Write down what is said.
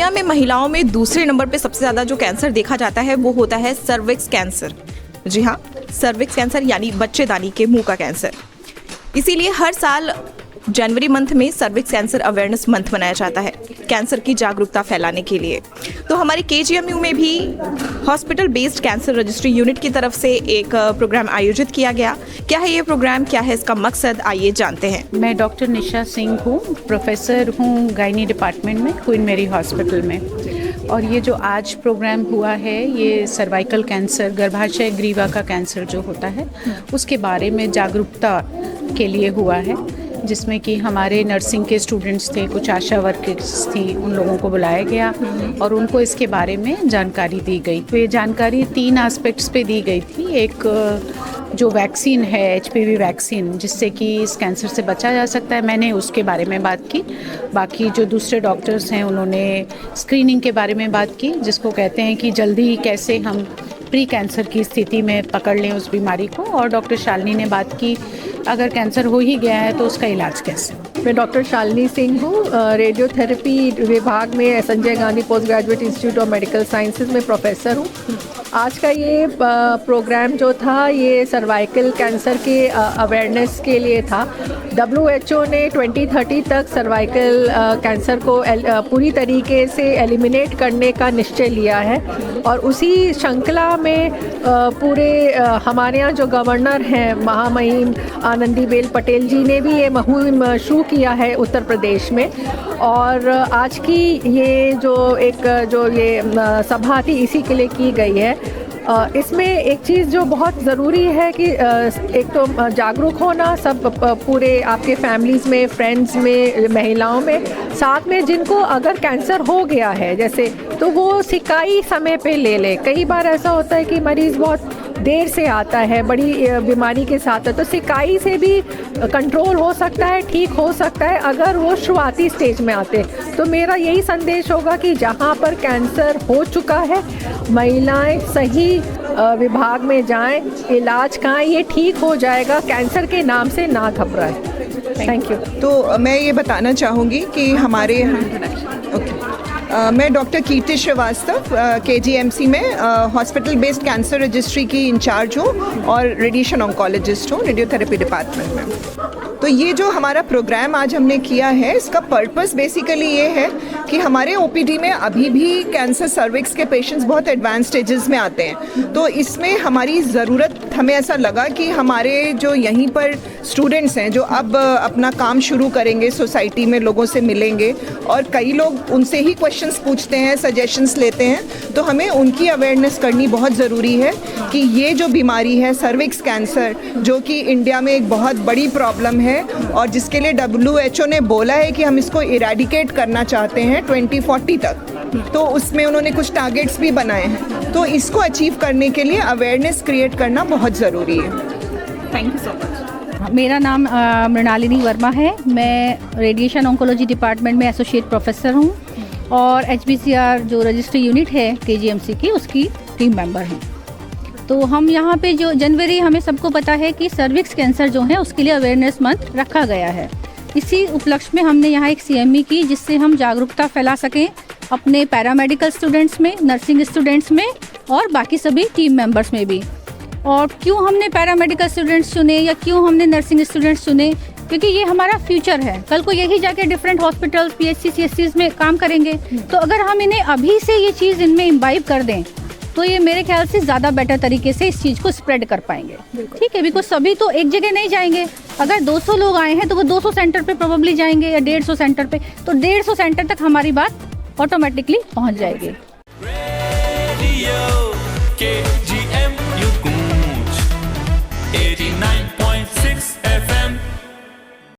दुनिया में महिलाओं में दूसरे नंबर पे सबसे ज़्यादा जो कैंसर देखा जाता है वो होता है सर्विक्स कैंसर। जी हाँ, सर्विक्स कैंसर यानी बच्चेदानी के मुंह का कैंसर। इसीलिए हर साल जनवरी मंथ में सर्विक्स कैंसर अवेयरनेस मंथ मनाया जाता है कैंसर की जागरूकता फैलाने के लिए। तो हमारे KGMU में भी hospital based cancer registry unit की तरफ से एक प्रोग्राम आयोजित किया गया। क्या है ये प्रोग्राम, क्या है इसका मकसद, आइए जानते हैं। मैं डॉक्टर निशा सिंह हूँ, प्रोफेसर हूँ गायनी डिपार्टमेंट में क्वीन मेरी हॉस्पिटल में। और ये जो आज प्रोग्राम हुआ है ये सर्वाइकल कैंसर, गर्भाशय ग्रीवा का कैंसर जो होता है उसके बारे में जागरूकता के लिए हुआ है, जिसमें कि हमारे नर्सिंग के स्टूडेंट्स थे, कुछ आशा वर्कर्स थी, उन लोगों को बुलाया गया और उनको इसके बारे में जानकारी दी गई। तो ये जानकारी 3 एस्पेक्ट्स पे दी गई थी। एक जो वैक्सीन है HPV वैक्सीन, जिससे कि इस कैंसर से बचा जा सकता है, मैंने उसके बारे में बात की। बाकी जो दूसरे डॉक्टर्स हैं उन्होंने स्क्रीनिंग के बारे में बात की, जिसको कहते हैं कि जल्दी कैसे हम प्री कैंसर की स्थिति में पकड़ लें उस बीमारी को। और डॉक्टर शालिनी ने बात की अगर कैंसर हो ही गया है तो उसका इलाज कैसे। मैं डॉक्टर शालिनी सिंह हूँ, रेडियोथेरेपी विभाग में Sanjay Gandhi post graduate institute of medical sciences में प्रोफेसर हूँ। आज का ये प्रोग्राम जो था ये सर्वाइकल कैंसर के अवेयरनेस के लिए था। WHO ने 2030 तक सर्वाइकल कैंसर को पूरी तरीके से एलिमिनेट करने का निश्चय लिया है और उसी श्रृंखला में पूरे हमारे यहाँ जो गवर्नर हैं महामहिम आनंदीबेन पटेल जी ने भी ये मुहिम शुरू किया है उत्तर प्रदेश में। और आज की ये जो सभा थी इसी के लिए की गई है। इसमें एक चीज़ जो बहुत ज़रूरी है कि एक तो जागरूक होना सब पूरे आपके फैमिलीज़ में, फ्रेंड्स में, महिलाओं में, साथ में जिनको अगर कैंसर हो गया है जैसे, तो वो सिकाई समय पे ले ले। कई बार ऐसा होता है कि मरीज़ बहुत देर से आता है, बड़ी बीमारी के साथ है, तो सिकाई से भी कंट्रोल हो सकता है, ठीक हो सकता है अगर वो शुरुआती स्टेज में आते। तो मेरा यही संदेश होगा कि जहाँ पर कैंसर हो चुका है महिलाएं सही विभाग में जाएं, इलाज कराएं, ये ठीक हो जाएगा। कैंसर के नाम से ना घबराएं। Thank you. तो मैं ये बताना चाहूँगी कि हमारे मैं डॉक्टर कीर्ति श्रीवास्तव KGMC में हॉस्पिटल बेस्ड कैंसर रजिस्ट्री की इंचार्ज हूँ और रेडिएशन ऑन्कोलॉजिस्ट हूँ रेडियोथेरेपी डिपार्टमेंट में। तो ये जो हमारा प्रोग्राम आज हमने किया है इसका पर्पस बेसिकली ये है कि हमारे OPD में अभी भी कैंसर सर्विक्स के पेशेंट्स बहुत एडवांस स्टेजेस में आते हैं। तो इसमें हमारी ज़रूरत, हमें ऐसा लगा कि हमारे जो यहीं पर स्टूडेंट्स हैं जो अब अपना काम शुरू करेंगे, सोसाइटी में लोगों से मिलेंगे और कई लोग उनसे ही क्वेश्चंस पूछते हैं, सजेशंस लेते हैं, तो हमें उनकी अवेयरनेस करनी बहुत ज़रूरी है कि ये जो बीमारी है सर्विक्स कैंसर, जो कि इंडिया में एक बहुत बड़ी प्रॉब्लम है और जिसके लिए WHO ने बोला है कि हम इसको इरेडिकेट करना चाहते हैं 2040 तक। तो उसमें उन्होंने कुछ टारगेट्स भी बनाए हैं, तो इसको अचीव करने के लिए अवेयरनेस क्रिएट करना बहुत ज़रूरी है। Thank you so much. मेरा नाम मृणालिनी वर्मा है। मैं रेडिएशन ऑन्कोलॉजी डिपार्टमेंट में एसोसिएट प्रोफेसर हूँ और HBCR जो रजिस्ट्री यूनिट है KGMC की उसकी टीम मेंबर हूँ। तो हम यहाँ पे जो जनवरी, हमें सबको पता है कि सर्विक्स कैंसर जो है उसके लिए अवेयरनेस मंथ रखा गया है। इसी उपलक्ष्य में हमने यहाँ एक CME की जिससे हम जागरूकता फैला सकें अपने पैरामेडिकल स्टूडेंट्स में, नर्सिंग स्टूडेंट्स में और बाकी सभी टीम मेंबर्स में भी। और क्यों हमने पैरामेडिकल स्टूडेंट्स चुने या क्यों हमने नर्सिंग स्टूडेंट्स चुने, क्योंकि ये हमारा फ्यूचर है। कल को यही जाके डिफरेंट हॉस्पिटल्स, PHC, CSCs में काम करेंगे। तो अगर हम इन्हें अभी से ये चीज़ इनमें इम्बाइब कर दें तो ये मेरे ख्याल से ज़्यादा बेटर तरीके से इस चीज़ को स्प्रेड कर पाएंगे। ठीक है, बिकॉज सभी तो एक जगह नहीं जाएंगे। अगर 200 लोग आए हैं तो वो 200 सेंटर पे प्रोबेबली जाएंगे या 150 सेंटर पे, तो 150 सेंटर तक हमारी बात ऑटोमेटिकली पहुंच जाएगी।